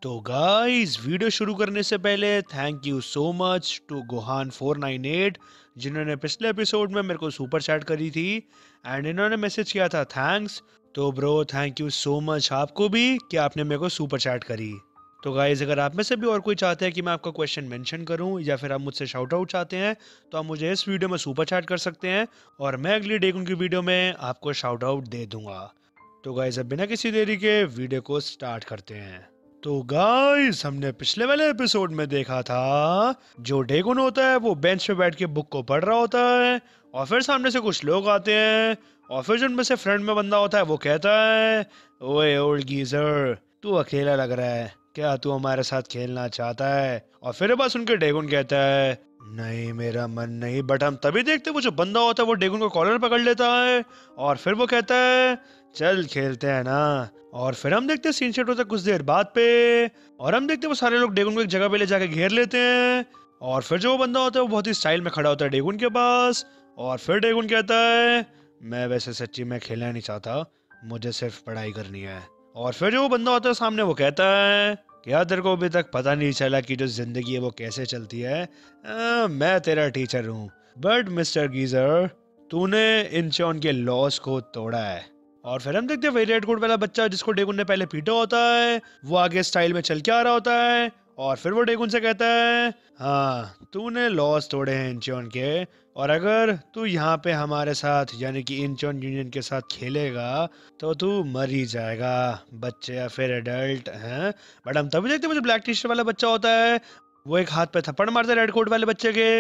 तो guys video शुरू करने से पहले thank you so much to Gohan 498 जिन्होंने पिछले एपिसोड में मेरे को सुपर चैट करी थी एंड इन्होंने मैसेज किया था थैंक्स। तो bro thank you so much आपको भी कि आपने मेरे को सुपर चैट करी। तो गाइस अगर आप में से भी और कोई चाहते हैं कि मैं आपका क्वेश्चन मेंशन करूं या फिर आप मुझसे शाउट आउट चाहते हैं तो आप मुझे इस वीडियो में सुपर चैट कर सकते हैं और मैं अगली डे उनकी वीडियो में आपको शाउट आउट दे दूंगा। तो गाइस अब बिना किसी देरी के वीडियो को स्टार्ट करते हैं। तो गाइस हमने पिछले वाले एपिसोड में देखा था जो डेगुन होता है वो बेंच पे बैठ के बुक को पढ़ रहा होता है और फिर सामने से कुछ लोग आते हैं और फिर जिनमें से फ्रंट में बंदा होता है वो कहता है, ओए ओल्ड गीजर तू अकेला लग रहा है, क्या तू हमारे साथ खेलना चाहता है? और फिर बस उनके डेगुन कहता है, नहीं मेरा मन नहीं। बट हम तभी देखते वो जो बंदा होता है वो डेगुन को कॉलर पकड़ लेता है और फिर वो कहता है चल खेलते हैं ना। और फिर हम देखते हैं सीन सेट होता है कुछ देर बाद पे और हम देखते हैं वो सारे लोग डेगुन को एक जगह पे ले जाके घेर लेते हैं और फिर जो वो बंदा होता है वो बहुत ही स्टाइल में खड़ा होता है डेगुन के पास और फिर डेगुन कहता है, मैं वैसे सच्ची में खेलना नहीं चाहता, मुझे सिर्फ पढ़ाई करनी है। और फिर जो वो बंदा होता है सामने वो कहता है, क्या तेरे को अभी तक पता नहीं चला कि जो जिंदगी है वो कैसे चलती है? मैं तेरा टीचर हूँ। बट मिस्टर गीजर तूने इंचॉन के लॉस को तोड़ा है। और फिर हम देखते हैं वही रेड कोट वाला बच्चा जिसको डेगुन ने पहले पीटा होता है वो आगे स्टाइल में चल के आ रहा होता है और फिर वो डेगुन से कहता है, हाँ तूने लॉस तोड़े हैं इंचॉन के और अगर तू यहाँ पे हमारे साथ यानी कि इंचॉन यूनियन के साथ खेलेगा तो तू मर ही जाएगा, बच्चे या फिर एडल्ट हैं। बट हम तभी देखते हैं वो जो ब्लैक टी शर्ट वाला बच्चा होता है वो एक हाथ पे थप्पड़ मारता है रेड कोट वाले बच्चे के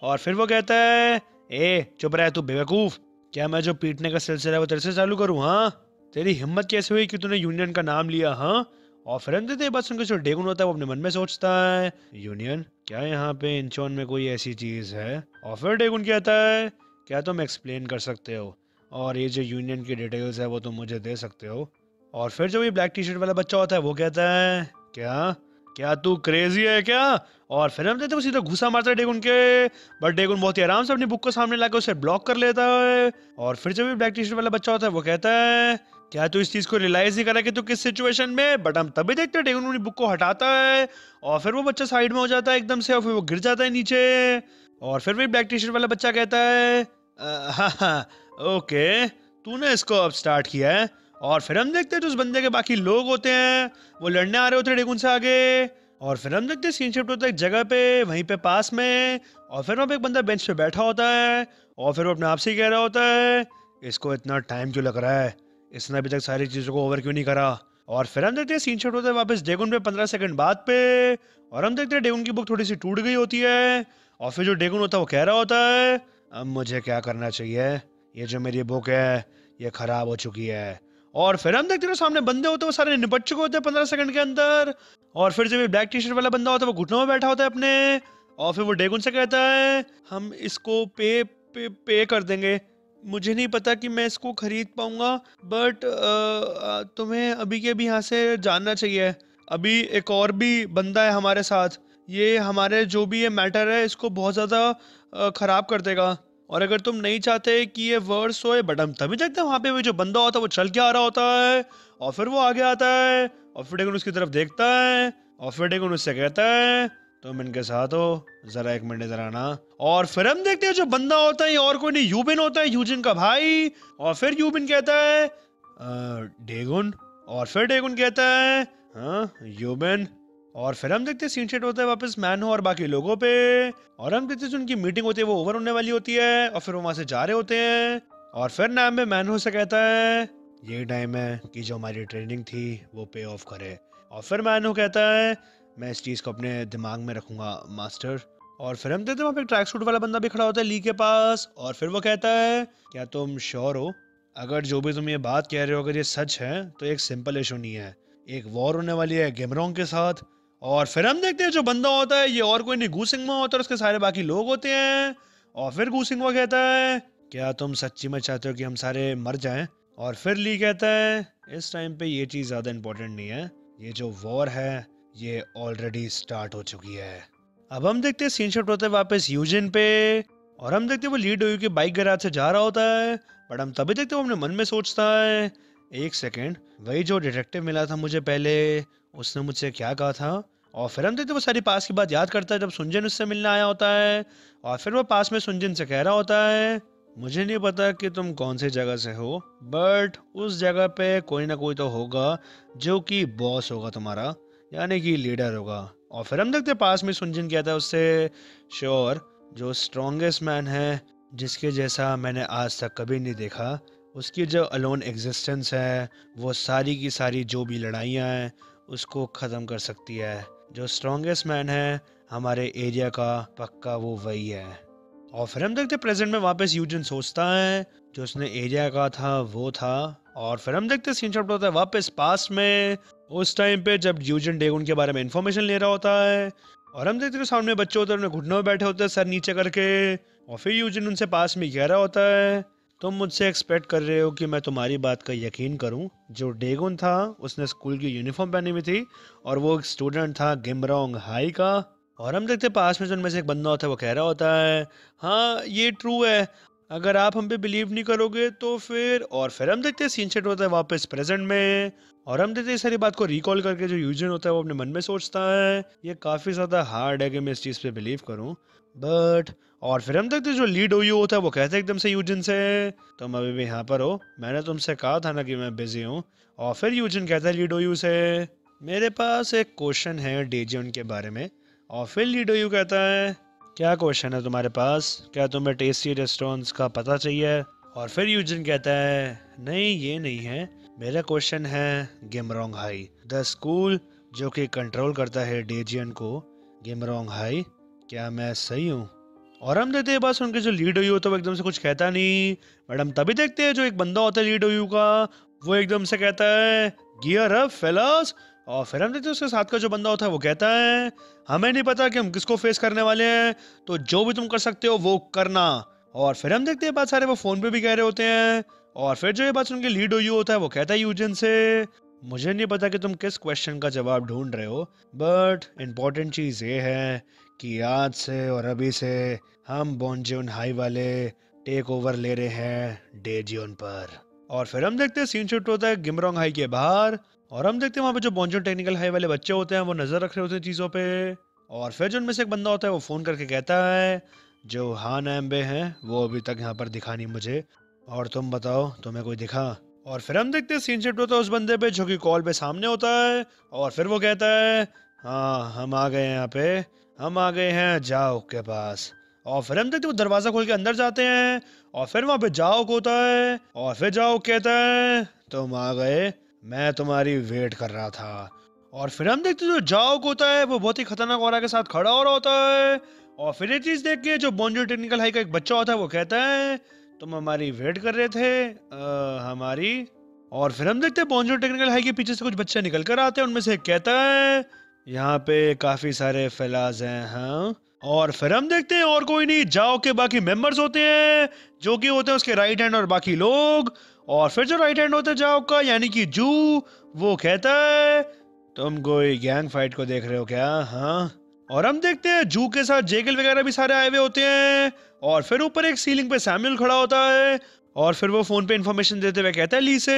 और फिर वो कहता है, ए चुप रह तू बेवकूफ, क्या मैं जो पीटने का सिलसिला है वो तेरे से चालू करूं? हाँ तेरी हिम्मत कैसे हुई कि तूने यूनियन का नाम लिया? हाँ। और फिर हम देते बस उनका जो डेगुन होता है वो अपने मन में सोचता है, यूनियन क्या यहाँ पे इंचॉन में कोई ऐसी चीज है? और फिर डेगुन कहता है, क्या तुम एक्सप्लेन कर सकते हो और ये जो यूनियन की डिटेल्स है वो तुम मुझे दे सकते हो? और फिर जो ये ब्लैक टी शर्ट वाला बच्चा होता है वो कहता है, क्या क्या तू क्रेजी है क्या? और फिर हम देते वो सीधा घुसा मारता है डेगुन के बट डेगुन बहुत ही आराम से अपनी बुक को सामने लाकर उसे ब्लॉक कर लेता है। और फिर जब भी ब्लैक टी शर्ट वाला बच्चा होता है वो कहता है, क्या तू इस चीज को रियलाइज नहीं करा कि तू किस सिचुएशन में? बट हम तभी देखते हैं डेगुन अपनी बुक को हटाता है और फिर वो बच्चा साइड में हो जाता है एकदम से और फिर वो गिर जाता है नीचे। और फिर भी ब्लैक टी शर्ट वाला बच्चा कहता है, हाँ हाँ ओके तूने इसको अब स्टार्ट किया है। और फिर हम देखते हैं जो उस बंदे के बाकी लोग होते हैं वो लड़ने आ रहे होते हैं डेगुन से आगे। और फिर हम देखते हैं सीन शिफ्ट होता है एक जगह पे वहीं पे पास में और फिर वहाँ पे एक बंदा बेंच पे बैठा होता है और फिर वो अपने आप से ही कह रहा होता है, इसको इतना टाइम क्यों लग रहा है, इसने अभी तक सारी चीज़ों को ओवर क्यों नहीं करा? और फिर हम देखते हैं सीन शिफ्ट होता है वापस डेगुन पे 15 सेकंड बाद पे और हम देखते हैं डेगुन की बुक थोड़ी सी टूट गई होती है और फिर जो डेगुन होता है वो कह रहा होता है, अब मुझे क्या करना चाहिए, ये जो मेरी बुक है ये खराब हो चुकी है। और फिर हम देखते हैं सामने बंदे होते हैं वो सारे निपट चुके होते हैं 15 सेकंड के अंदर। और फिर जब ये ब्लैक टी शर्ट वाला बंदा होता है वो घुटनों में बैठा होता है अपने और फिर वो डेगुन से कहता है, हम इसको पे कर देंगे, मुझे नहीं पता कि मैं इसको खरीद पाऊंगा बट तुम्हें अभी के अभी यहाँ से जानना चाहिए, अभी एक और भी बंदा है हमारे साथ, ये हमारे जो भी ये मैटर है इसको बहुत ज़्यादा ख़राब कर देगा और अगर तुम नहीं चाहते कि ये वर्स होए। बट हम तभी देखते हैं वहाँ पे वो जो बंदा होता है वो चल के आ रहा होता है और फिर वो आगे आता है और फिर डेगुन उसकी तरफ देखता है और फिर डेगुन उससे कहता है, तुम इनके साथ हो, जरा एक मिनट इधर आना। और फिर हम देखते हैं जो बंदा होता है ये और कोई नहीं यूबिन होता है, यूजिन का भाई। और फिर यूबिन कहता है, डेगुन? और फिर डेगुन कहता है, हाँ यूबिन। और फिर हम देखते हैं सीन सेट होता है वापस मैनहो और बाकी लोगों पे और हम देखते हैं जो उनकी मीटिंग होती है वो ओवर होने वाली होती है और फिर वो वहां से जा रहे होते हैं। और फिर नाम में मैनहो से कहता है, ये टाइम है कि जो हमारी ट्रेनिंग थी वो पे ऑफ करे। और फिर मैनहो कहता है, मैं इस चीज़ को अपने दिमाग में रखूंगा मास्टर। और फिर हम देखते हैं वहाँ पे एक ट्रैक सूट वाला बंदा भी खड़ा होता है ली के पास और फिर वो कहता है, क्या तुम श्योर हो, अगर जो भी तुम ये बात कह रहे हो अगर ये सच है तो एक सिंपल इशू नहीं है, एक वॉर होने वाली है गिमरोंग के साथ। और फिर हम देखते हैं जो बंदा होता है ये और कोई नहीं गूसिंगमा होता है, उसके सारे बाकी लोग होते हैं। और फिर गूसिंगमा कहता है, क्या तुम सच्ची में चाहते हो कि हम सारे मर जाएं? और फिर ली कहता है, इस टाइम पे ये चीज़ ज़्यादा इंपॉर्टेंट नहीं है, ये जो वॉर है ये ऑलरेडी स्टार्ट हो चुकी है। अब हम देखते हैं सीन शिफ्ट होता है वापस यूजिन पे और हम देखते हैं वो लीड हुई की बाइक गैराज से जा रहा होता है बट हम तभी देखते हैं वो अपने मन में सोचता है, एक सेकेंड, वही जो डिटेक्टिव मिला था मुझे पहले उसने मुझसे क्या कहा था। और फिर हम देखते वो सारी पास की बात याद करता है जब सुनजिन उससे मिलने आया होता है। और फिर वो पास में सुनजिन से कह रहा होता है, मुझे नहीं पता कि तुम कौन सी जगह से हो, बट उस जगह पे कोई ना कोई तो होगा जो कि बॉस होगा तुम्हारा, यानी कि लीडर होगा। और फिर हम देखते पास में सुनजिन कहता है उससे, श्योर, जो स्ट्रॉन्गेस्ट मैन है, जिसके जैसा मैंने आज तक कभी नहीं देखा, उसकी जो अलोन एग्जिस्टेंस है वो सारी की सारी जो भी लड़ाइयाँ हैं उसको ख़त्म कर सकती है। जो स्ट्रॉन्गेस्ट मैन है हमारे एरिया का, पक्का वो वही है। और फिर हम देखते प्रेजेंट में वापस यूजिन सोचता है जो उसने एरिया का था वो था। और फिर हम देखते सीन शॉट होता है वापस पास में, उस टाइम पे जब यूजिन डेगुन के बारे में इंफॉर्मेशन ले रहा होता है। और हम देखते सामने बच्चे होते हैं, उन्हें घुटनों में बैठे होते हैं सर नीचे करके। और फिर यूजिन उनसे पास में कह रहा होता है, तुम मुझसे एक्सपेक्ट कर रहे हो कि मैं तुम्हारी बात का यकीन करूं। जो डेगुन था उसने स्कूल की यूनिफॉर्म पहनी हुई थी और वो एक स्टूडेंट था गिमरोंग हाई का। और हम देखते पास में जो उनमें से एक बंदा होता है वो कह रहा होता है, हाँ ये ट्रू है, अगर आप हम पे बिलीव नहीं करोगे तो फिर। और फिर हम देखते सीन सेट होता है वापस प्रेजेंट में। और हम देखते इस सारी बात को रिकॉल करके जो यूजन होता है वो अपने मन में सोचता है, ये काफ़ी ज़्यादा हार्ड है कि मैं इस चीज़ पे बिलीव करूं, बट। और फिर हम देखते जो लीड ओयू होता है वो कहते हैं एकदम से यूजन से, तुम अभी भी यहाँ पर हो, मैंने तुमसे कहा था ना कि मैं बिजी हूँ। और फिर यूजन कहता है लीड ओयू से, मेरे पास एक क्वेश्चन है डेजियन के बारे में। और फिर लीड ओयू कहता है, क्या क्वेश्चन है तुम्हारे पास, क्या तुम्हें टेस्टी रेस्टोरेंट्स का पता चाहिए। और फिर यूजन कहता है, नहीं ये नहीं है, मेरा क्वेश्चन है गिमरोंग हाई, द स्कूल जो कि कंट्रोल करता है डेजियन को। गिमरोंग हाई, क्या मैं सही हूँ। और हम देखते हैं बस उनके जो लीड हुई हो तो वो एकदम से कुछ कहता नहीं। मैडम तभी देखते हैं जो एक बंदा होता है लीड हुई का, वो एकदम से कहता है, गियर अप फेलर्स। और फिर हम देखते हैं उसके साथ का जो बंदा होता है वो कहता है, हमें नहीं पता कि हम किसको फेस करने वाले हैं, तो जो भी तुम कर सकते हो वो करना। और फिर हम देखते हैं बात सारे वो फोन पे भी कह रहे होते हैं। और फिर जो ये बात उनके लीड हुई होता है वो कहता है यूजन से, मुझे नहीं पता कि तुम किस क्वेश्चन का जवाब ढूंढ रहे हो, बट इम्पोर्टेंट चीज़ ये है कि आज से और अभी से हम बॉन्जियन हाई वाले टेक ओवर ले रहे हैं डेजियन पर। और फिर हम देखते हैं सीन शूट होता है गिमरोंग हाई के बाहर। और हम देखते हैं वहाँ पे जो बॉन्जियन टेक्निकल हाई वाले बच्चे होते हैं वो नजर रख रहे होते हैं चीज़ों पे। और फिर जो उनमें से एक बंदा होता है वो फ़ोन करके कहता है, जो हान एम्बे हैं वो अभी तक यहाँ पर दिखा नहीं मुझे, और तुम बताओ तुम्हें कोई दिखा। और फिर हम देखते हैं सीन शिफ्ट होता है उस बंदे पे जो कि कॉल पे सामने होता है। और फिर वो कहता है, हाँ हम आ गए यहाँ पे, हम आ गए हैं जाओ के पास। और फिर हम देखते हैं वो दरवाज़ा खोल के अंदर जाते हैं। और फिर वहाँ पे जाओ होता है। और फिर जाओ कहता है, तुम आ गए, मैं तुम्हारी वेट कर रहा था। और फिर हम देखते हैं जो जाओ होता है वो बहुत ही खतरनाक ऑरा के साथ खड़ा हो रहा होता है। और फिर ये चीज़ देख के जो बॉन्जो टेक्निकल हाई का एक बच्चा होता है वो कहता है, तुम हमारी वेट कर रहे थे, हमारी। और फिर हम देखते हैं बॉन्जो टेक्निकल हाई के पीछे से कुछ बच्चे निकल कर आते हैं, उनमें से एक कहता है, यहाँ पे काफी सारे फेलाज हैं हाँ। और फिर हम देखते हैं और कोई नहीं, जाओ के बाकी मेंबर्स होते हैं जो कि होते हैं उसके राइट हैंड और बाकी लोग। और फिर जो राइट हैंड होता है जाओ का यानी कि जू, वो कहता है, तुम कोई गैंग फाइट को देख रहे हो क्या हाँ। और हम देखते हैं जू के साथ जेगल वगैरह भी सारे आए हुए होते हैं। और फिर ऊपर एक सीलिंग पे सैमुअल खड़ा होता है। और फिर वो फोन पे इंफॉर्मेशन देते हुए कहता है ली से,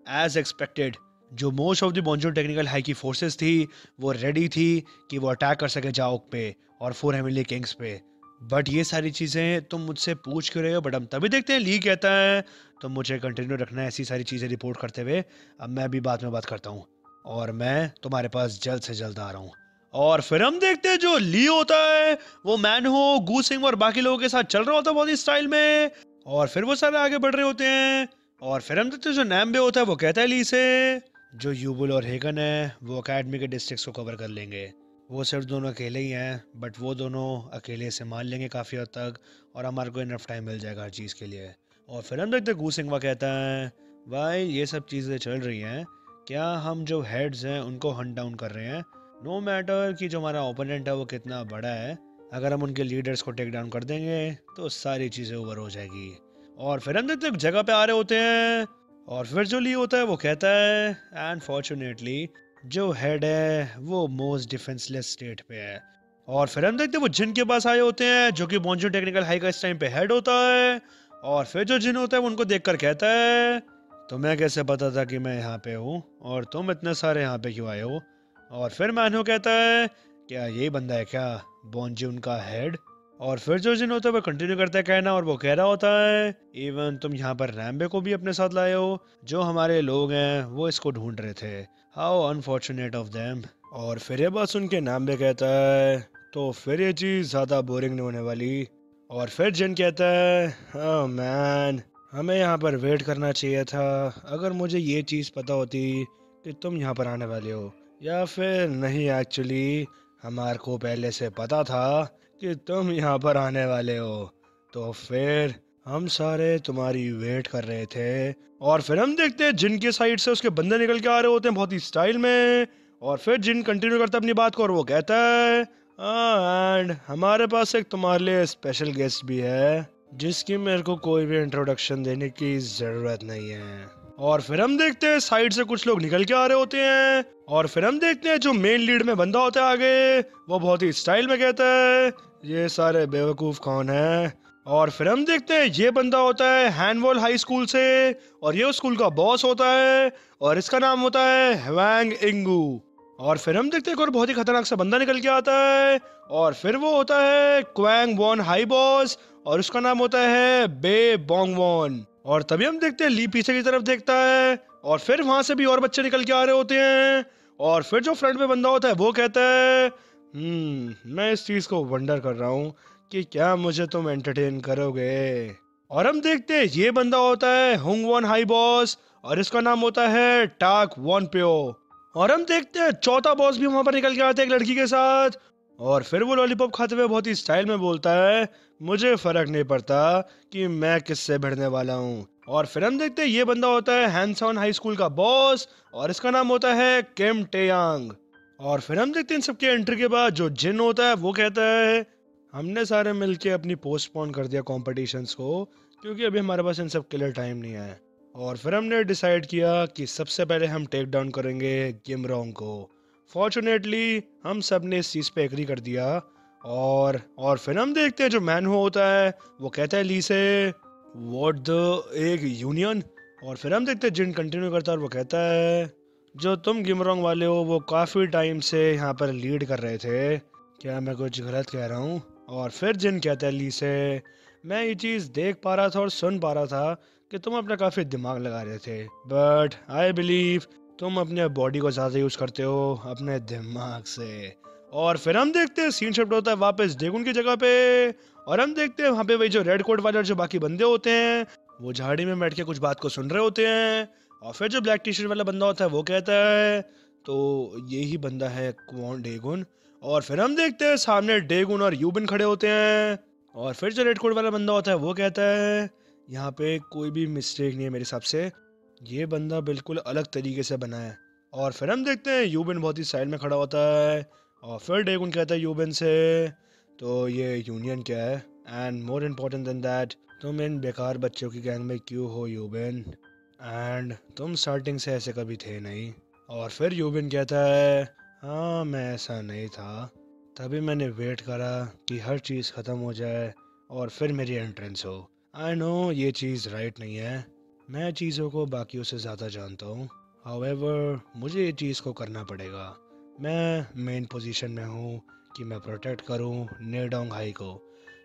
एज एक्सपेक्टेड जो मोस्ट ऑफ द बॉन्जो टेक्निकल हाई की फोर्सेस थी वो रेडी थी कि वो अटैक कर सके जाओक पे और 4 हेवनली किंग्स पे। बट ये सारी चीज़ें तुम मुझसे पूछ क्यों रहे हो। बट हम तभी देखते हैं ली कहता है, तुम मुझे कंटिन्यू रखना है ऐसी सारी चीज़ें रिपोर्ट करते हुए, अब मैं भी बाद में बात करता हूँ और मैं तुम्हारे पास जल्द से जल्द आ रहा हूँ। और फिर हम देखते हैं जो ली होता है वो मैन हो गूसिंग और बाकी लोगों के साथ चल रहा होता है बहुत ही स्टाइल में। और फिर वो सारे आगे बढ़ रहे होते हैं। और फिर हम देखते हैं जो नैम्बे होता है वो कहता है ली से, जो यूबुल और हेगन है वो अकेडमी के डिस्ट्रिक्ट्स को कवर कर लेंगे, वो सिर्फ दोनों अकेले ही हैं, बट वो दोनों अकेले से मान लेंगे काफ़ी हद तक और हमारे को इनफ टाइम मिल जाएगा हर चीज़ के लिए। और फिर हम देखते हैं गूसिंगवा कहता है, भाई ये सब चीज़ें चल रही हैं, क्या हम जो हेड्स हैं उनको हंट डाउन कर रहे हैं, नो मैटर कि जो हमारा ओपोनेंट है वो कितना बड़ा है, अगर हम उनके लीडर्स को टेक डाउन कर देंगे तो सारी चीज़ें ओवर हो जाएगी। और फिर हम देखते हैं जगह पे आ रहे होते हैं। और फिर जो ली होता है वो कहता है, एंड फॉर्चुनेटली जो हेड है वो मोस्ट डिफेंसलेस स्टेट पे है। और फिर हम देखते हैं वो जिन के पास आए होते हैं जो कि बॉन्जो टेक्निकल हाई का इस टाइम पे हेड होता है। और फिर जो जिन होता है वो उनको देखकर कहता है, तुम्हें कैसे पता था कि मैं यहाँ पे हूँ और तुम इतने सारे यहाँ पे क्यों आए हो। और फिर मैनहो कहता है क्या यही बंदा है क्या बॉन्जी उनका हेड। और फिर जो जिन होता है वो कंटिन्यू करता है कहना और वो कह रहा होता है इवन तुम यहाँ पर रैम्बे को भी अपने साथ लाए हो, जो हमारे लोग हैं वो इसको ढूंढ रहे थे, हाउ अनफॉर्चुनेट ऑफ देम। और फिर ये बात सुन के नाम्बे कहता है तो फिर ये चीज़ ज़्यादा बोरिंग नहीं होने वाली। और फिर जिन कहता है ओह मैन हमें यहाँ पर वेट करना चाहिए था, अगर मुझे ये चीज़ पता होती कि तुम यहाँ पर आने वाले हो, या फिर नहीं एक्चुअली हमारे को पहले से पता था कि तुम यहाँ पर आने वाले हो, तो फिर हम सारे तुम्हारी वेट कर रहे थे। और फिर हम देखते हैं जिन की साइड से उसके बंदे निकल के आ रहे होते हैं बहुत ही स्टाइल में। और फिर जिन कंटिन्यू करता है अपनी बात को और वो कहता है एंड हमारे पास एक तुम्हारे लिए स्पेशल गेस्ट भी है जिसकी मेरे को कोई भी इंट्रोडक्शन देने की जरूरत नहीं है। और फिर हम देखते हैं साइड से कुछ लोग निकल के आ रहे होते हैं। और फिर हम देखते हैं जो मेन लीड में बंदा होता है आगे, वो बहुत ही स्टाइल में कहता है ये सारे बेवकूफ कौन है। और फिर हम देखते हैं ये बंदा होता है हैनवॉल हाई स्कूल से और ये उस स्कूल का बॉस होता है और इसका नाम होता है हवांग इंगू। और फिर हम देखते हैं एक और बहुत ही खतरनाक सा बंदा निकल के आता है और फिर वो होता है क्वैंग वॉन हाई बॉस और उसका नाम होता है बे बोंग वॉन। और तभी हम देखते हैं ली पीछे की तरफ देखता है और फिर वहां से भी और बच्चे निकल के आ रहे होते हैं। और फिर जो फ्रंट पे बंदा होता है वो कहता है मैं इस चीज को वंडर कर रहा हूँ कि क्या मुझे तुम एंटरटेन करोगे। और हम देखते हैं ये बंदा होता है हुंग वॉन हाई बॉस और इसका नाम होता है टाक वॉन प्यो। और हम देखते हैं चौथा बॉस भी वहां पर निकल के आता है एक लड़की के साथ और फिर वो लॉलीपॉप खाते हुए बहुत ही स्टाइल में बोलता है मुझे फर्क नहीं पड़ता कि मैं किससे भिड़ने वाला हूँ। और फिर हम देखते हैं ये बंदा होता है हैंसॉन हाई स्कूल का बॉस और इसका नाम होता है किम टेयांग। और फिर हम देखते हैं इन सबके एंट्री के बाद जो जिन होता है वो कहता है हमने सारे मिलके अपनी पोस्टपोन कर दिया कॉम्पिटिशन्स को क्योंकि अभी हमारे पास इन सब के लिए टाइम नहीं है। और फिर हमने डिसाइड किया कि सबसे पहले हम टेक डाउन करेंगे गिमरोंग को। फॉर्चुनेटली हम सब ने इस चीज़ पे एग्री कर दिया। और फिर हम देखते हैं जो मैनहो होता है वो कहता है ली से व्हाट द एक यूनियन। और फिर हम देखते हैं जिन कंटिन्यू करता है और वो कहता है जो तुम गिमरोंग वाले हो वो काफ़ी टाइम से यहाँ पर लीड कर रहे थे, क्या मैं कुछ गलत कह रहा हूँ। और फिर जिन कहता है ली से मैं ये चीज़ देख पा रहा था और सुन पा रहा था कि तुम अपना काफ़ी दिमाग लगा रहे थे, बट आई बिलीव तुम अपने बॉडी को ज़्यादा यूज़ करते हो अपने दिमाग से। और फिर हम देखते हैं सीन शिफ्ट होता है वापस डेगुन की जगह पे और हम देखते हैं वहाँ पे वही जो रेड कोट वाले और जो बाकी बंदे होते हैं वो झाड़ी में बैठ के कुछ बात को सुन रहे होते हैं। और फिर जो ब्लैक टी शर्ट वाला बंदा होता है वो कहता है तो यही बंदा है क्वॉन डेगुन। और फिर हम देखते हैं सामने डेगुन और यूबिन खड़े होते हैं। और फिर जो रेड कोट वाला बंदा होता है वो कहता है यहाँ पे कोई भी मिस्टेक नहीं है मेरे हिसाब से, ये बंदा बिल्कुल अलग तरीके से बना है। और फिर हम देखते हैं यूबिन बहुत ही साइड में खड़ा होता है और फिर डेगुन कहता है यूबिन से तो ये यूनियन क्या है and more important then that तुम इन बेकार बच्चों की गैंग में क्यों हो यूबिन, एंड तुम स्टार्टिंग से ऐसे कभी थे नहीं। और फिर यूबिन कहता है हाँ मैं ऐसा नहीं था, तभी मैंने वेट करा कि हर चीज़ ख़त्म हो जाए और फिर मेरी एंट्रेंस हो। आई नो ये चीज़ राइट नहीं है, मैं चीज़ों को बाकियों से ज़्यादा जानता हूँ, हाउएवर मुझे ये चीज़ को करना पड़ेगा। मैं मेन पोजीशन में हूँ कि मैं प्रोटेक्ट करूँ नेडोंग हाई को,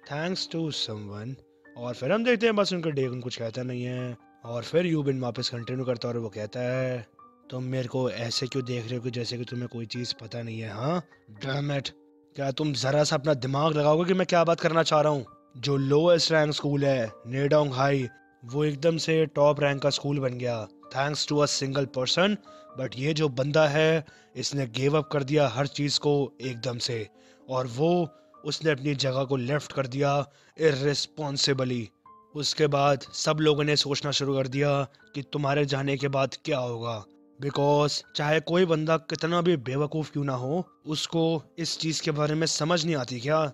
थैंक्स टू समवन। और फिर हम देखते हैं बस उनका डेगन कुछ कहता नहीं है। और फिर यूबिन वापस कंटिन्यू करता है और वो कहता है तुम मेरे को ऐसे क्यों देख रहे हो कि जैसे कि तुम्हें कोई चीज़ पता नहीं है। हाँ डैम इट, क्या तुम ज़रा सा अपना दिमाग लगाओगे कि मैं क्या बात करना चाह रहा हूँ। जो लोएस्ट रैंक स्कूल है नेडोंग हाई वो एकदम से टॉप रैंक का स्कूल बन गया thanks to a single person, but ये जो बंदा है इसने गिव अप कर दिया हर चीज़ को एकदम से और वो उसने अपनी जगह को लेफ्ट कर दिया इररिस्पॉन्सिबली। उसके बाद सब लोगों ने सोचना शुरू कर दिया कि तुम्हारे जाने के बाद क्या होगा, बिकॉज चाहे कोई बंदा कितना भी बेवकूफ़ क्यों ना हो उसको इस चीज़ के बारे में समझ नहीं आती क्या।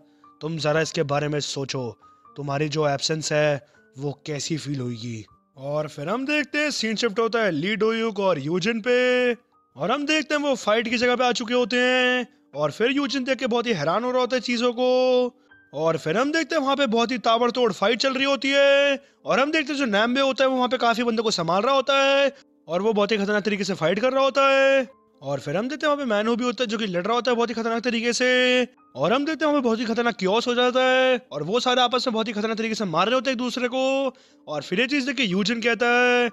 तुम ज़रा इसके बारे में सोचो, तुम्हारी जो एब्सेंस है वो कैसी फील होगी। और फिर हम देखते हैं सीन शिफ्ट होता है ली डोयुक और यूजिन पे और हम देखते हैं वो फाइट की जगह पे आ चुके होते हैं। और फिर यूजिन देख के बहुत ही हैरान हो रहा होता है चीज़ों को। और फिर हम देखते हैं वहाँ पे बहुत ही ताबड़तोड़ फाइट चल रही होती है और हम देखते हैं जो नैम्बे होता है वो वहाँ पे काफ़ी बंदों को संभाल रहा होता है और वो बहुत ही खतरनाक तरीके से फाइट कर रहा होता है। और फिर हम देखते हैं वहाँ पे मैनू भी होता है जो कि लड़ रहा होता है बहुत ही खतरनाक तरीके से। और हम देखते हैं वहाँ पे बहुत ही खतरनाक क्योस हो जाता है और वो सारे आपस में बहुत ही खतरनाक तरीके से मार रहे होते हैं एक दूसरे को। और फिर ये चीज देख के यूजिन कहता है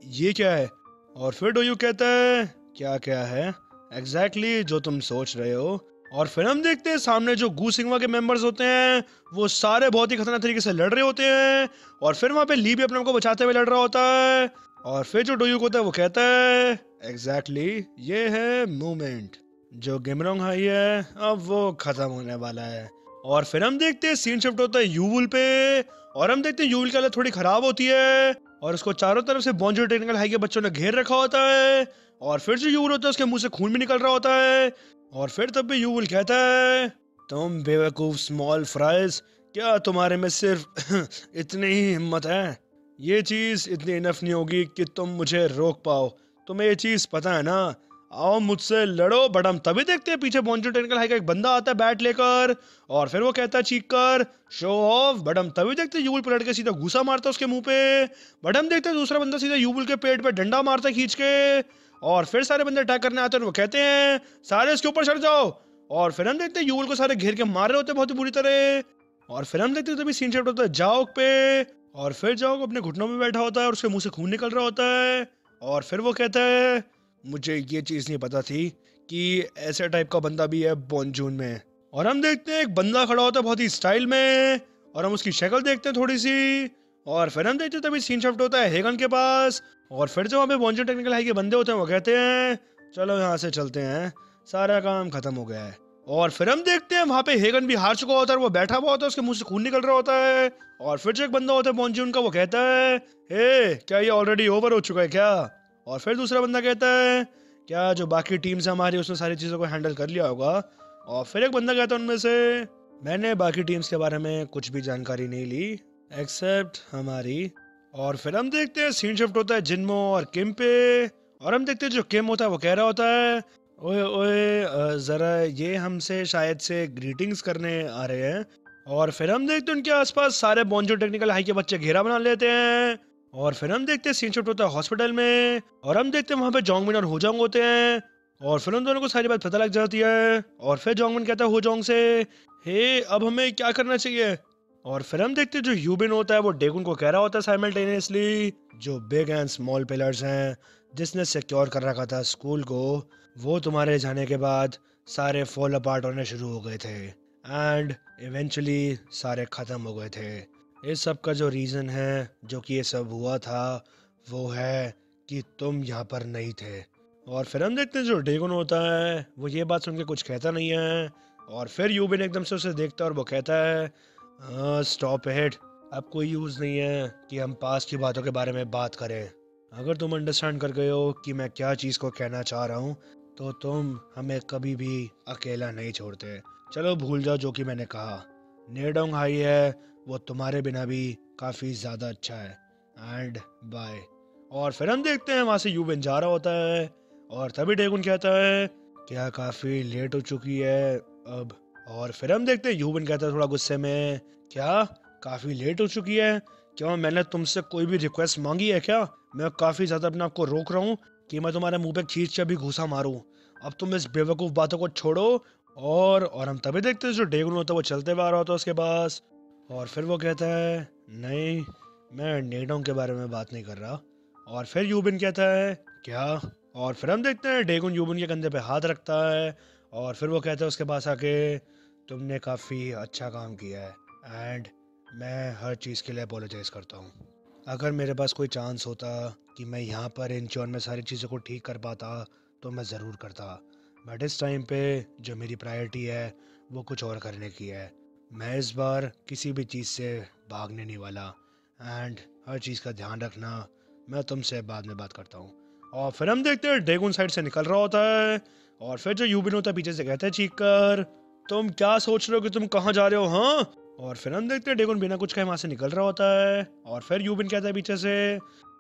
ये क्या है?" और फिर डोयू कहता है, "क्या क्या है?" एग्जैक्टली जो तुम सोच रहे हो। और फिर हम देखते हैं सामने जो गू सिग्मा के मेंबर्स होते हैं वो सारे बहुत ही खतरनाक तरीके से लड़ रहे होते हैं। और फिर वहाँ पे ली भी अपने आप को बचाते हुए लड़ रहा होता है। और फिर जो डोयू होता है वो कहता है, एग्जैक्टली ये है मूवमेंट। जो गिमरोंग हाई है अब वो खत्म होने वाला है। और फिर हम देखते हैं सीन शिफ्ट होता है यूवुल पे। और हम देखते हैं यूवुल की हालत थोड़ी खराब होती है और उसको चारों तरफ से बॉन्जो टेक्निकल हाई के बच्चों ने घेर रखा होता है। और फिर जो यूवुल होता है उसके मुंह से खून भी निकल रहा होता है। और फिर तब भी यूवुल कहता है, "तुम बेवकूफ स्मॉल फ्राइज, क्या तुम्हारे में सिर्फ इतनी ही हिम्मत है? ये चीज इतनी इनफ नहीं होगी कि तुम मुझे रोक पाओ। तुम्हें ये चीज पता है ना? आओ मुझसे लड़ो।" बट हम तभी देखते हैं पीछे बॉन्जो टेक्निकल हाई का एक बंदा आता है बैट लेकर। और फिर वो कहता है चीख कर, "शो ऑफ।" बट हम तभी देखते हैं यूवुल पलट के सीधा घूसा मारता है उसके मुंह पे। बट हम देखते हैं दूसरा बंदा सीधा यूवुल के पेट पे डंडा मारता है खींच के। और फिर सारे बंदे अटैक करने आते हैं और वो कहते हैं, "सारे इसके ऊपर चढ़ जाओ।" और फिर हम देखते हैं यूवुल को सारे घेर के मार रहे होते हैं बहुत ही बुरी तरह। और फिर हम देखते हैं तभी सीन शिफ्ट होता है जाओक पे। और फिर जाओक अपने घुटनों में बैठा होता है और उसके मुंह से खून निकल रहा होता है। और फिर वो कहता है, "मुझे ये चीज नहीं पता थी कि ऐसे टाइप का बंदा भी है बॉन्जून में।" और हम देखते हैं एक बंदा खड़ा होता है बहुत ही स्टाइल में और हम उसकी शक्ल देखते हैं थोड़ी सी। और फिर हम देखते हैं तभी सीन शिफ्ट होता है हेगन के पास। और फिर जो वहाँ पे बॉन्जो टेक्निकल हाई के बंदे होते हैं वो कहते हैं, "चलो यहाँ से चलते हैं, सारा काम खत्म हो गया है।" और फिर हम देखते हैं वहाँ पे हेगन भी हार चुका होता है और वो बैठा हुआ होता है, उसके मुंह से खून निकल रहा होता है। और फिर जो एक बंदा होता है बॉन्जून का वो कहता है, "हे, क्या ये ऑलरेडी ओवर हो चुका है क्या?" और फिर दूसरा बंदा कहता है, "क्या जो बाकी टीम से हमारी उसने सारी चीज़ों को हैंडल कर लिया होगा?" और फिर एक बंदा कहता है उनमें से, "मैंने बाकी टीम्स के बारे में कुछ भी जानकारी नहीं ली एक्सेप्ट हमारी।" और फिर हम देखते हैं सीन शिफ्ट होता है जिन्मो और किम पे। और हम देखते हैं जो किम होता है वो कह रहा होता है, "ओए ओए जरा ये हमसे शायद से ग्रीटिंग्स करने आ रहे हैं।" और फिर हम देखते हैं उनके आसपास सारे बॉन्जो टेक्निकल हाई के बच्चे घेरा बना लेते हैं। और फिर हम देखते हैं सीन शिफ्ट होता है हॉस्पिटल में और हम देखते हैं वहाँ पे जोंगमिन और होजोंग होते हैं। और फिर उन दोनों को सारी बात पता लग जाती है। और फिर जोंगमिन कहता है होजोंग से, "हे, अब हमें क्या करना चाहिए?" और फिर हम देखते हैं जो यूबिन होता है वो डेगुन को कह रहा होता है साइमल्टेनियसली, "जो बिग एंड स्मॉल पिलर्स हैं जिसने सिक्योर कर रखा था स्कूल को, वो तुम्हारे जाने के बाद सारे फॉल अपार्ट होने शुरू हो गए थे एंड इवेंचुअली सारे ख़त्म हो गए थे। इस सब का जो रीज़न है जो कि ये सब हुआ था वो है कि तुम यहाँ पर नहीं थे।" और फिर हम देखते हैं जो डेगुन होता है वो ये बात सुन के कुछ कहता नहीं है। और फिर यूबिन एकदम से उसे देखता है और वो कहता है, "स्टॉप इट। अब कोई यूज़ नहीं है कि हम पास की बातों के बारे में बात करें। अगर तुम अंडरस्टैंड कर गए हो कि मैं क्या चीज़ को कहना चाह रहा हूँ तो तुम हमें कभी भी अकेला नहीं छोड़ते। चलो भूल जाओ जो कि मैंने कहा। नेडोंग हाई है वो तुम्हारे बिना भी काफ़ी ज़्यादा अच्छा है एंड बाय।" और फिर हम देखते हैं वहाँ से यूबिन जा रहा होता है और तभी डेगुन कहता है, "क्या काफ़ी लेट हो चुकी है अब?" और फिर हम देखते हैं यूबिन कहता है थोड़ा गुस्से में, "क्या काफ़ी लेट हो चुकी है? क्या मैंने तुमसे कोई भी रिक्वेस्ट मांगी है क्या? मैं काफ़ी ज़्यादा अपने आप को रोक रहा हूँ कि मैं तुम्हारे मुंह पे खींच के भी घूसा मारूं। अब तुम इस बेवकूफ़ बातों को छोड़ो।" और हम तभी देखते हैं जो डेगुन होता है वो चलते हुए आ रहा होता है उसके पास। और फिर वो कहता है, "नहीं, मैं नेडोंग के बारे में बात नहीं कर रहा।" और फिर यूबिन कहता है, "क्या?" और फिर हम देखते हैं डेगुन यूबिन के कंधे पे हाथ रखता है और फिर वो कहता है उसके पास आके, "तुमने काफ़ी अच्छा काम किया है एंड मैं हर चीज़ के लिए अपोलोजाइज़ करता हूँ। अगर मेरे पास कोई चांस होता कि मैं यहाँ पर इंचॉन में सारी चीज़ों को ठीक कर पाता तो मैं ज़रूर करता। बट इस टाइम पे जो मेरी प्रायोरिटी है वो कुछ और करने की है। मैं इस बार किसी भी चीज़ से भागने नहीं वाला एंड हर चीज़ का ध्यान रखना। मैं तुमसे बाद में बात करता हूँ।" और फिर हम देखते हैं डेगुन साइड से निकल रहा होता है और फिर जो यूबिन होता है पीछे से कहता है चीख कर, "तुम क्या सोच रहे हो कि तुम कहाँ जा रहे हो, हाँ?" और फिर हम देखते हैं डेगुन बिना कुछ कहे वहां से निकल रहा होता है। और फिर यूबिन कहता है पीछे से,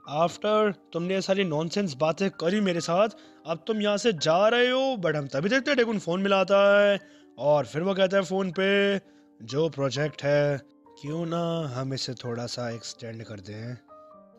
"आफ्टर तुमने ये सारी नॉनसेंस बातें करी मेरे साथ, अब तुम यहाँ से जा रहे हो।" बट हम तभी देखते हैं डेगुन फोन मिलाता है और फिर वो कहता है फोन पे, "जो प्रोजेक्ट है क्यों ना हम इसे थोड़ा सा एक्सटेंड कर दें।"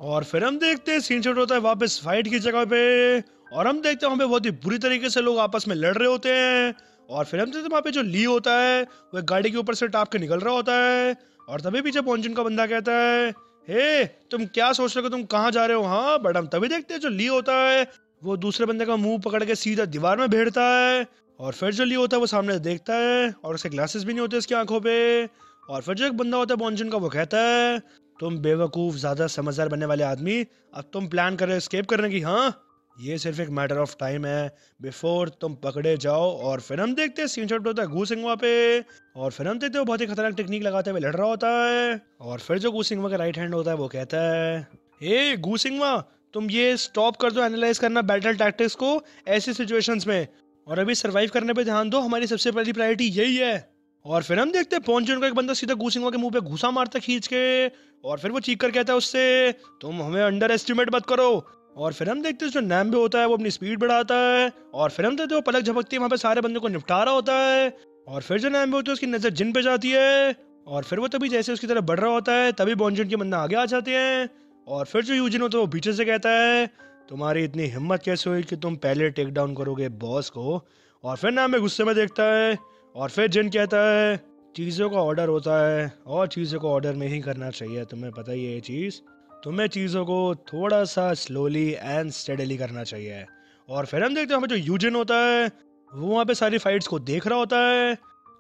और फिर हम देखते हैं सीन शॉट होता है वापस फाइट की जगह पे, और हम देखते हैं वहाँ पे बहुत ही बुरी तरीके से लोग आपस में लड़ रहे होते हैं। और फिर हम देखते हैं वहाँ पे जो ली होता है वो एक गाड़ी के ऊपर से टाप के निकल रहा होता है, और तभी पीछे पॉन्चून का बंदा कहता है, हे तुम क्या सोच रहे हो, तुम कहाँ जा रहे हो। हाँ बट हम तभी देखते हैं जो ली होता है वो दूसरे बंदे का मुंह पकड़ के सीधा दीवार में भेड़ता है। और फिर जो ली होता है वो सामने देखता है और उसके ग्लासेस भी नहीं होते उसकी आंखों पे। और फिर जो एक बंदा होता है पॉन्चून का वो कहता है, तुम बेवकूफ ज्यादा समझदार बनने वाले आदमी, अब तुम प्लान कर रहे हो एस्केप करने की। हाँ ये सिर्फ एक मैटर ऑफ टाइम है बिफोर तुम पकड़े जाओ। और फिर हम देखते हैं सीन शॉट होता है गू सिंगवा पे, और फिर हम देखते हैं वो बहुत ही खतरनाक टेक्निक लगाते हुए लड़ रहा होता है। और फिर जो गू सिंगवा का राइट हैंड होता है वो कहता है, हे गू सिंगवा, तुम ये स्टॉप कर दो एनालाइज करना बैटल टैक्टिक्स को ऐसी सिचुएशंस में, और अभी सरवाइव करने पे ध्यान दो, हमारी सबसे पहली प्रायोरिटी यही है। और फिर हम देखते हैं पॉन्चून का एक बंदा सीधा गू सिंगवा के मुंह पे घुसा मारता खींच के, और फिर वो चीख कर कहता है उससे, तुम हमें अंडर एस्टिमेट मत करो। और फिर हम देखते हैं जो नैम्बे होता है वो अपनी स्पीड बढ़ाता है, और फिर हम देखते हैं वो पलक झपकती है वहाँ पे सारे बंदों को निपटा रहा होता है। और फिर जो नैम्बे होती है उसकी नजर जिन पे जाती है, और फिर वो तभी जैसे उसकी तरफ बढ़ रहा होता है तभी पॉन्चून के बंदा आगे आ जाते हैं। और फिर जो यूजिन होता है वो पीछे से कहता है, तुम्हारी इतनी हिम्मत कैसे हुई कि तुम पहले टेक डाउन करोगे बॉस को। और फिर नैम्बे गुस्से में देखता है, और फिर जिन कहता है, चीज़ों का ऑर्डर होता है और चीज़ों को ऑर्डर में ही करना चाहिए, तुम्हें पता ही है ये चीज़, तुम्हें चीज़ों को थोड़ा सा स्लोली एंड स्टेडली करना चाहिए। और फिर हम देखते हैं वहाँ पे जो यूजिन होता है वो वहाँ पे सारी फाइट्स को देख रहा होता है।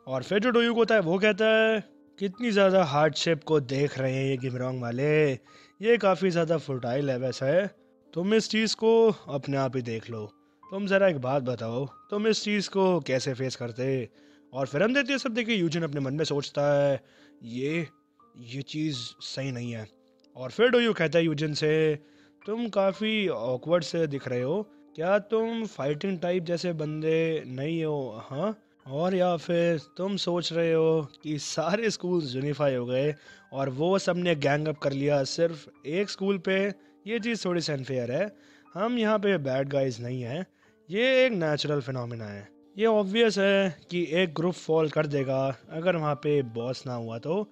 और फिर जो डोयुक होता है वो कहता है, कितनी ज़्यादा हार्डशिप को देख रहे हैं ये गिमरोंग वाले, ये काफ़ी ज़्यादा फुटाइल है वैसा है, तुम इस चीज़ को अपने आप ही देख लो, तुम ज़रा एक बात बताओ तुम इस चीज़ को कैसे फेस करते। और फिर हम देखते हैं सब देखिए यूजिन अपने मन में सोचता है, ये चीज़ सही नहीं है। और फिर डोयू कहता है यूजिन से, तुम काफ़ी ऑकवर्ड से दिख रहे हो, क्या तुम फाइटिंग टाइप जैसे बंदे नहीं हो। हाँ, और या फिर तुम सोच रहे हो कि सारे स्कूल्स यूनिफाई हो गए और वो सब ने गैंग अप कर लिया सिर्फ एक स्कूल पे। ये चीज़ थोड़ी सी अनफेयर है, हम यहाँ पे बैड गाइज नहीं हैं, ये एक नेचुरल फिनोमिना है। ये ऑब्वियस है कि एक ग्रुप फॉल कर देगा अगर वहाँ पे बॉस ना हुआ तो,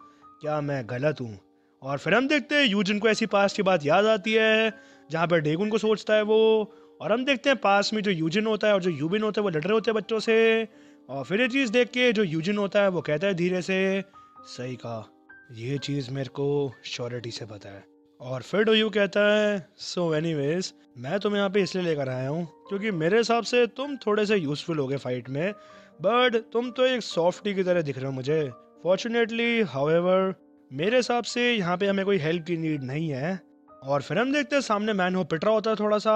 क्या मैं गलत हूँ। और फिर हम देखते हैं यूजिन को ऐसी पास की बात याद आती है जहाँ पर डेगुन को सोचता है वो। और हम देखते हैं पास में जो यूजिन होता है और जो यूबिन होता है वो लड़ रहे होते हैं बच्चों से। और फिर ये चीज़ देख के जो यूजिन होता है वो कहता है धीरे से, सही कहा, ये चीज़ मेरे को श्योरिटी से पता है। और फिर डोयू कहता है, सो एनीवेज मैं तुम्हें यहाँ पे इसलिए लेकर आया हूँ क्योंकि मेरे हिसाब से तुम थोड़े से यूजफुल होगे फाइट में, बट तुम तो एक सॉफ्टी की तरह दिख रहे हो मुझे। फॉर्चुनेटली हाउएवर मेरे हिसाब से यहाँ पे हमें कोई हेल्प की नीड नहीं है। और फिर हम देखते हैं सामने मैनहो पिट रहा होता है थोड़ा सा,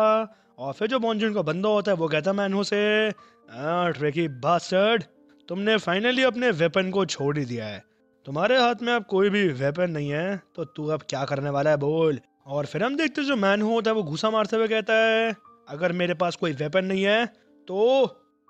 और फिर जो बॉन्जून का बंदा होता है वो कहता है मैनहो से, ट्रिकी बास्टर्ड, तुमने फाइनली अपने वेपन को छोड़ ही दिया है, तुम्हारे हाथ में अब कोई भी वेपन नहीं है, तो तू अब क्या करने वाला है बोल। और फिर हम देखते हैं जो मैनहो होता है वो घुसा मारते हुए कहता है, अगर मेरे पास कोई वेपन नहीं है तो।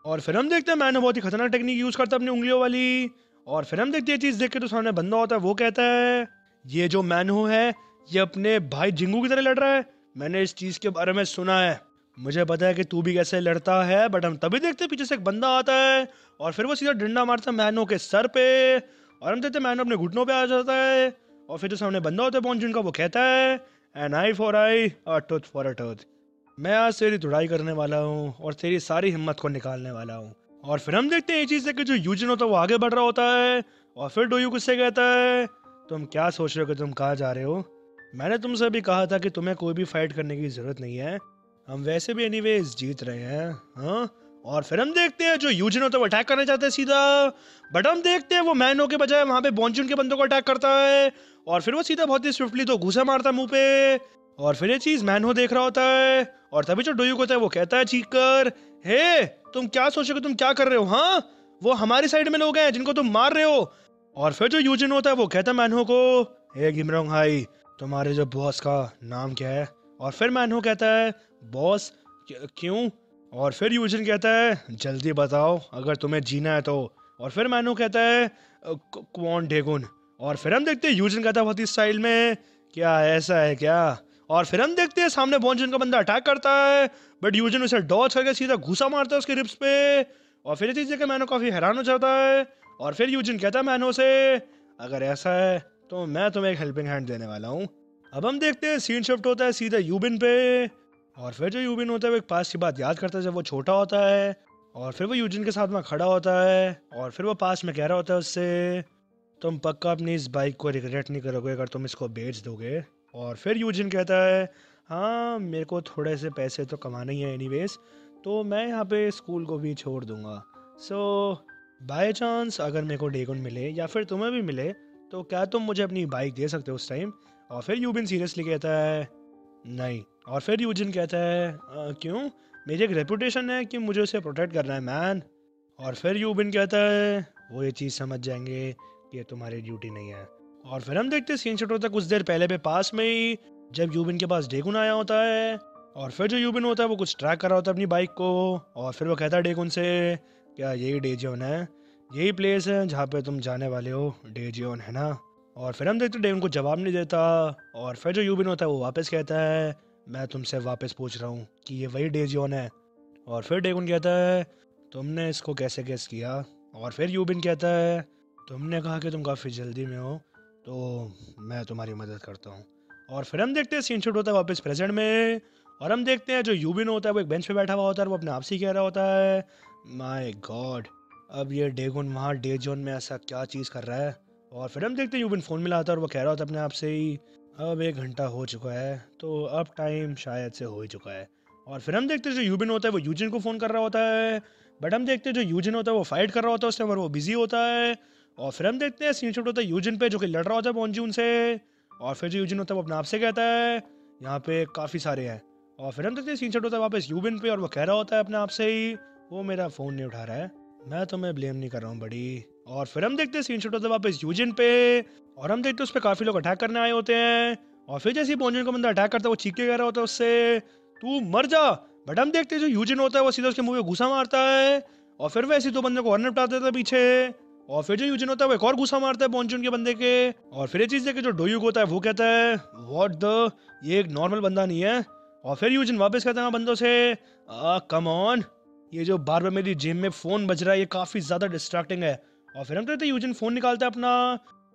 और फिर हम देखते हैं मैनहो बहुत ही खतरनाक टेक्निक यूज करता है अपनी उंगलियों वाली। और फिर हम देखते हैं चीज देख के तो सामने बंदा होता है वो कहता है, ये जो मैनहो है ये अपने भाई जिंगू की तरह लड़ रहा है, मैंने इस चीज के बारे में सुना है, मुझे पता है कि तू भी कैसे लड़ता है। बट हम तभी देखते हैं पीछे से एक बंदा आता है और फिर वो सीधा डंडा मारता है मैनहो के सर पे, और हम देखते हैं मैनहो अपने घुटनों पे आ जाता है। और फिर जो सामने बंदा होता है पॉन्चून का वो कहता है, an eye for eye, a tooth for a tooth, मैं आज तेरी धुलाई करने वाला हूँ और तेरी सारी हिम्मत को निकालने वाला हूँ। और फिर हम देखते हैं ये चीज़ है कि जो यूजिन होता है वो आगे बढ़ रहा होता है, और फिर डोयू उससे कहता है, तुम क्या सोच रहे हो कि तुम कहाँ जा रहे हो, मैंने तुमसे भी कहा था कि तुम्हें कोई भी फाइट करने की जरूरत नहीं है, हम वैसे भी एनीवेज जीत रहे हैं। हाँ, और फिर हम देखते हैं जो यूजिन होता है वो अटैक करना चाहते हैं सीधा, बट हम देखते हैं वो मैनहो के बजाय वहां पे बॉन्चून के बंदों को अटैक करता है, और फिर वो सीधा बहुत ही स्विफ्टली तो घुसा मारता है मुंह पे। और फिर ये चीज मैनहो देख रहा होता है, और तभी जो डोयू होता है वो कहता है चीख कर, हे तुम क्या सोचोगे, तुम क्या कर रहे हो, हाँ वो हमारी साइड में लोग हैं जिनको तुम मार रहे हो। और फिर जो यूजिन होता है वो कहता है मैनहो को, हे गिमरोंग हाई, तुम्हारे जो बॉस का नाम क्या है। और फिर मैनहो कहता है, बॉस क्यों। और फिर यूजिन कहता है, जल्दी बताओ अगर तुम्हें जीना है तो। और फिर मैनहो कहता है, क्वॉन डेगुन। और फिर हम देखते हैं यूजिन कहता है बहुत ही स्टाइल में, क्या ऐसा है क्या। और फिर हम देखते हैं सामने बॉन्जून का बंदा अटैक करता है, बट यूजिन उसे डॉज करके सीधा घुसा मारता है उसके रिब्स पे। और फिर ये चीज देख मैनो काफी हैरान हो जाता है, और फिर यूजिन कहता है मैनो से, अगर ऐसा है तो मैं तुम्हें एक हेल्पिंग हैंड देने वाला हूँ, अब हम देखते हैं सीन शिफ्ट होता है सीधा यूबिन पे। और फिर जो यूबिन होता है वो एक पास की बात याद करता है जब वो छोटा होता है। और फिर वो यूजिन के साथ में खड़ा होता है और फिर वो पास में कह रहा होता है उससे, तुम पक्का अपनी इस बाइक को रिग्रेट नहीं करोगे अगर तुम इसको बेच दोगे। और फिर यूजिन कहता है, हाँ मेरे को थोड़े से पैसे तो कमाने ही है एनीवेज, तो मैं यहाँ पे स्कूल को भी छोड़ दूंगा। सो बाय चांस अगर मेरे को डेगन मिले या फिर तुम्हें भी मिले तो क्या तुम मुझे अपनी बाइक दे सकते हो उस टाइम। और फिर यूबिन सीरियसली कहता है, नहीं। और फिर यूजिन कहता है, क्यों, मेरी एक रेपुटेशन है कि मुझे उसे प्रोटेक्ट करना है मैन। और फिर यूबिन कहता है, वो ये चीज़ समझ जाएंगे कि ये तुम्हारी ड्यूटी नहीं है। और फिर हम देखते हैं सीन शॉट होता है कुछ देर पहले पे पास में ही, जब यूबिन के पास डेगुन आया होता है। और फिर जो यूबिन होता है वो कुछ ट्रैक कर रहा होता है अपनी बाइक को। और फिर वो कहता है डेगुन से, क्या यही डेजियन है, यही प्लेस है जहाँ पे तुम जाने वाले हो, डेजियन है ना। और फिर हम देखते हैं डेगुन को जवाब नहीं देता। और फिर जो यूबिन होता है वो वापस कहता है, मैं तुमसे वापस पूछ रहा हूँ कि ये वही डेजियन है। और फिर डेगुन कहता है, तुमने इसको कैसे गेस किया। और फिर यूबिन कहता है, तुमने कहा कि तुम काफ़ी जल्दी में हो तो मैं तुम्हारी मदद करता हूँ। और फिर हम देखते हैं सीन शूट होता है वापस प्रेजेंट में। और हम देखते हैं जो यूबिन होता है वो एक बेंच पे बैठा हुआ होता है और वो अपने आप से ही कह रहा होता है, माय गॉड, अब ये डेगुन वहाँ डे जोन में ऐसा क्या चीज़ कर रहा है। और फिर हम देखते हैं यूबिन फ़ोन मिलाता है और वो कह रहा होता है अपने आप से ही, अब 1 घंटा हो चुका है तो अब टाइम शायद से हो ही चुका है। और फिर हम देखते हैं जो यूबिन होता है वो यूजिन को फ़ोन कर रहा होता है, बट हम देखते हैं जो यूजिन होता है वो फाइट कर रहा होता है उस टाइम और वो बिजी होता है। और फिर हम देखते हैं सीन शॉट होता है यूजिन पे जो कि लड़ रहा होता है बॉन्जून से। और फिर जो यूजिन होता है वो अपने आप से कहता है, यहाँ पे काफ़ी सारे हैं। और फिर हम देखते हैं सीन शॉट होता है वापस यूबिन पे और वो कह रहा होता है अपने आप से ही, वो मेरा फ़ोन नहीं उठा रहा है, मैं तुम्हें ब्लेम नहीं कर रहा हूँ बड़ी। और फिर हम देखते हैं सीन शॉट होता है वापस यूजिन पे और हम देखते हैं उस पर काफ़ी लोग अटैक करने आए होते हैं। और फिर जैसे ही बॉन्जून को बंदा अटैक करता है वो चीख के कह रहा होता है उससे, तू मर जा। बट हम देखते हैं जो यूजिन होता है वो सीधा उसके मुंह पे घुसा मारता है और फिर वैसे 2 बंदे को और निपटा देता है पीछे। और फिर जो यूजिन होता है वो एक और घुसा मारता है बॉन्जून के बंदे के। और फिर ये चीज़ देख के जो डोयुग होता है वो कहता है, व्हाट द, ये एक नॉर्मल बंदा नहीं है। और फिर यूजिन वापस कहता है बंदों से, कम ऑन, ये जो बार बार मेरी जेब में फ़ोन बज रहा है ये काफ़ी ज़्यादा डिस्ट्रैक्टिंग है। और फिर हम देखते हैं यूजिन फ़ोन निकालता है अपना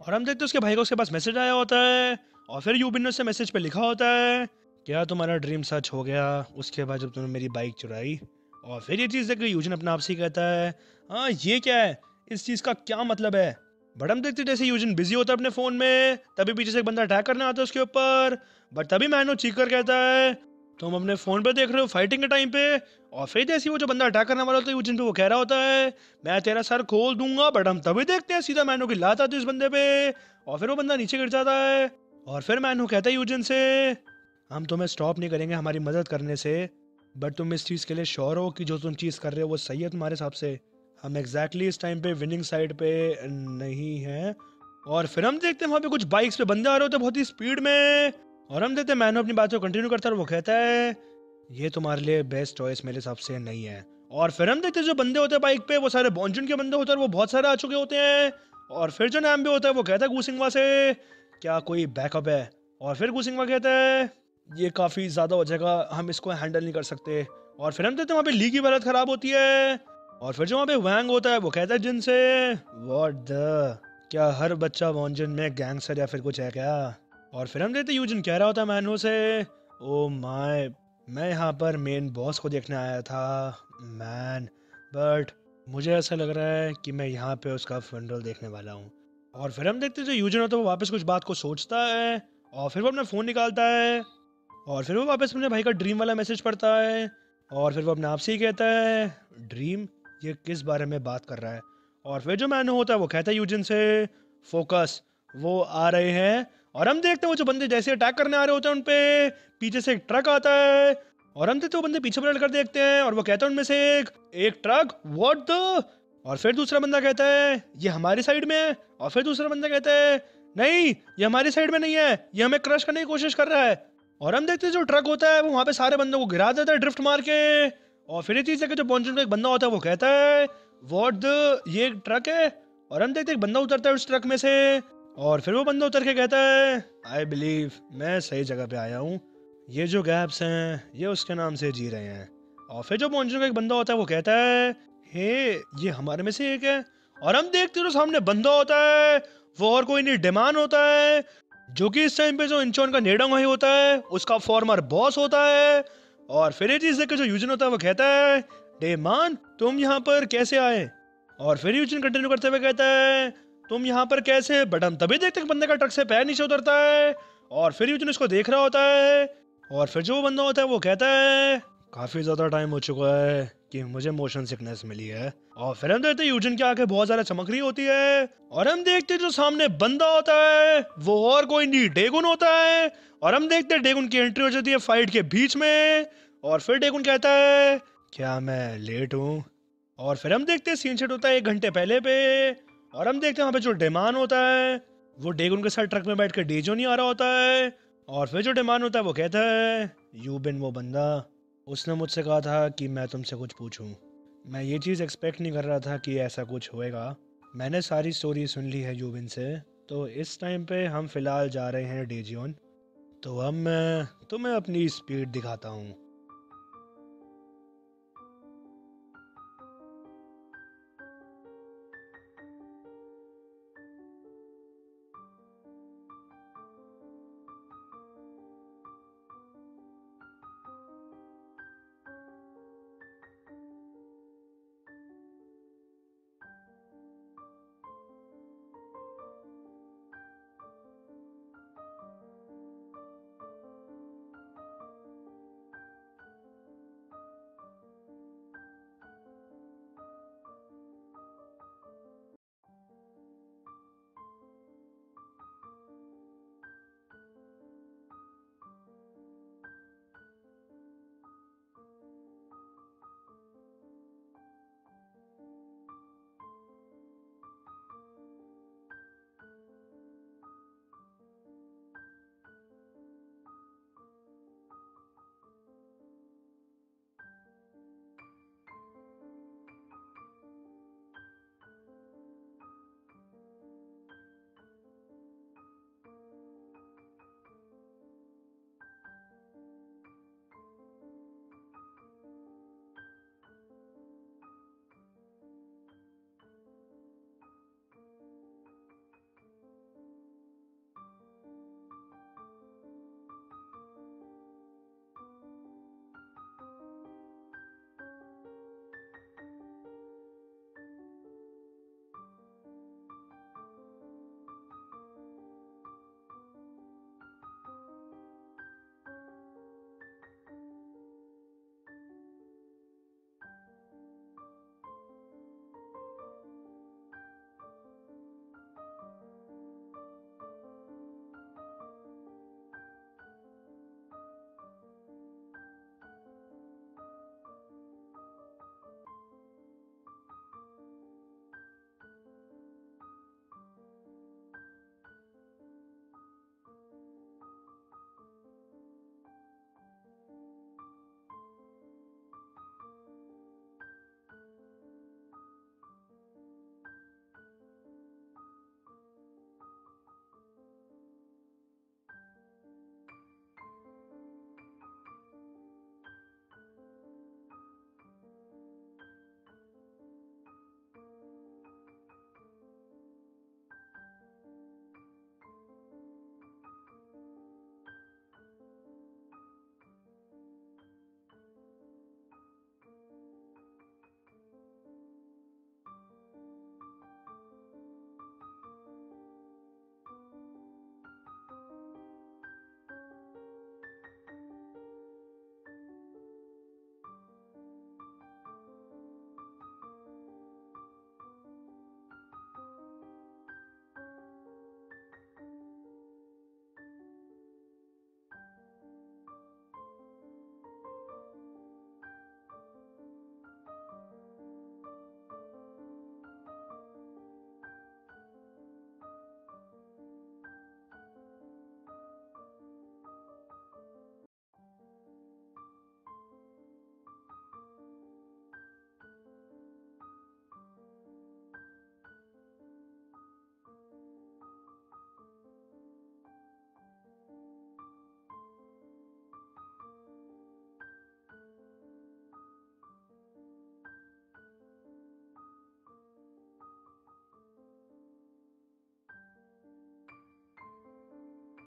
और हम देखते हैं उसके भाई का उसके पास मैसेज आया होता है। और फिर यूबिन ने उससे मैसेज पे लिखा होता है, क्या तुम्हारा ड्रीम सच हो गया उसके बाद जब तुमने मेरी बाइक चुराई। और फिर ये चीज़ देख के यूजिन अपने आप से ही कहता है, हाँ ये क्या है, इस चीज़ का क्या मतलब है। बट हम देखते हैं जैसे यूजिन बिजी होता है अपने फ़ोन में तभी पीछे से एक बंदा अटैक करने आता है उसके ऊपर। बट तभी मैनो चीख कर कहता है, तुम अपने फ़ोन पे देख रहे हो फाइटिंग के टाइम पे। और फिर जैसे वो जो बंदा अटैक करने वाला होता है यूजिन पे वो कह रहा होता है, मैं तेरा सर खोल दूंगा। बट हम तभी देखते हैं सीधा मैनो की लात आती है उस बंदे पे और फिर वो बंदा नीचे गिर जाता है। और फिर मैनू कहता है यूजिन से, हम तुम्हें स्टॉप नहीं करेंगे हमारी मदद करने से, बट तुम इस चीज़ के लिए श्योर हो कि जो तुम चीज़ कर रहे हो वो सही है तुम्हारे हिसाब से। हम एग्जैक्टली इस टाइम पे विनिंग साइड पे नहीं हैं। और फिर हम देखते हैं वहाँ पे कुछ बाइक्स पे बंदे आ रहे होते हैं बहुत ही स्पीड में। और हम देखते हैं मैनो अपनी बात को कंटिन्यू करता है और वो कहता है, ये तुम्हारे लिए बेस्ट चॉइस मेरे हिसाब से नहीं है। और फिर हम देखते हैं जो बंदे होते हैं बाइक पे वो सारे बॉन्जुन के बंदे होते हैं और वो बहुत सारे आ चुके होते हैं। और फिर जो नाम भी होता है वो कहता है गुसिंगवा से, क्या कोई बैकअप है। और फिर गुसिंगवा कहता है, ये काफ़ी ज़्यादा हो जाएगा, हम इसको हैंडल नहीं कर सकते। और फिर हम देखते हैं वहाँ पे ली की हालत ख़राब होती है। और फिर जो वहाँ पे वैंग होता है वो कहता है जिन से, व्हाट द, क्या हर बच्चा वॉन्जन में गैंगस्टर या फिर कुछ है क्या। और फिर हम देखते हैं यूजिन कह रहा होता है मैनो से, ओ माय, मैं यहाँ पर मेन बॉस को देखने आया था मैन, बट मुझे ऐसा लग रहा है कि मैं यहाँ पे उसका फनरल देखने वाला हूँ। और फिर हम देखते हैं जो यूजिन होता है वो वापस कुछ बात को सोचता है और फिर वो अपना फ़ोन निकालता है और फिर वो वापस अपने भाई का ड्रीम वाला मैसेज पढ़ता है। और फिर वो अपने आप से ही कहता है, ड्रीम, ये किस बारे में बात कर रहा है। और फिर जो मैनो होता है वो कहता है यूजिन से, फोकस, वो आ रहे हैं। और हम देखते हैं वो जो बंदे जैसे अटैक करने आ रहे होते हैं उन पे पीछे से एक ट्रक आता है। और हम देखते हैं वो बंदे पीछे पलट कर देखते हैं और वो कहता है उनमें से एक ट्रक, व्हाट द। और फिर दूसरा बंदा कहता है, ये हमारी साइड में है। और फिर दूसरा बंदा कहता है, नहीं ये हमारी साइड में नहीं है, ये हमें क्रश करने की कोशिश कर रहा है। और हम देखते हैं जो ट्रक होता है वो वहाँ पे सारे बंदों को गिरा देता है ड्रिफ्ट मार के। और फिर ये चीज़ है कि जो बॉन्जून का एक बंदा होता है वो कहता है, व्हाट द, ये एक ट्रक है। और हम देखते हैं एक बंदा उतरता है उस ट्रक में से और फिर वो बंदा उतर के कहता है, आई बिलीव मैं सही जगह पे आया हूँ, ये जो गैप्स हैं ये उसके नाम से जी रहे हैं। और फिर जो बॉन्जून का एक बंदा होता है वो कहता है, हे ये हमारे में से एक है। और हम देखते हैं जो सामने बंदा होता है वो और कोई नहीं डिमान होता है, जो कि इस टाइम पे जो इंचोन का नेडंग भाई होता है उसका फॉर्मर बॉस होता है। और फिर ये चीज देख के जो यूजिन होता है वो कहता है, डेमान तुम यहाँ पर कैसे आए? और फिर यूजिन कंटिन्यू करते हुए कहता है, तुम यहाँ पर कैसे? बट हम तभी देखते हैं कि बंदे का ट्रक से पैर नीचे उतरता है। और फिर यूजिन उसको देख रहा होता है। और फिर जो बंदा होता है वो कहता है, काफी ज्यादा टाइम हो चुका है कि मुझे मोशन सिकनेस मिली है। और फिर हम देखते हैं यूजिन की आंखें बहुत ज्यादा चमक रही होती है। और हम देखते हैं जो सामने बंदा होता है वो और कोई नहीं डेगुन होता है। और हम देखते हैं डेगुन की एंट्री हो जाती है फाइट के बीच में। और फिर डेगुन कहता है, क्या मैं लेट हूँ? और फिर हम देखते हैं सीन सेट होता है 1 घंटे पहले पे। और हम देखते हैं वहाँ पे जो डेमान होता है वो डेगुन के साथ ट्रक में बैठ कर डेजो नहीं आ रहा होता है। और फिर जो डेमान होता है वो कहता है, यूबिन वो बंदा, उसने मुझसे कहा था कि मैं तुमसे कुछ पूछूं। मैं ये चीज़ एक्सपेक्ट नहीं कर रहा था कि ऐसा कुछ होएगा। मैंने सारी स्टोरी सुन ली है यूबिन से। तो इस टाइम पे हम फ़िलहाल जा रहे हैं डेजियन। तो अब मैं तुम्हें अपनी स्पीड दिखाता हूँ।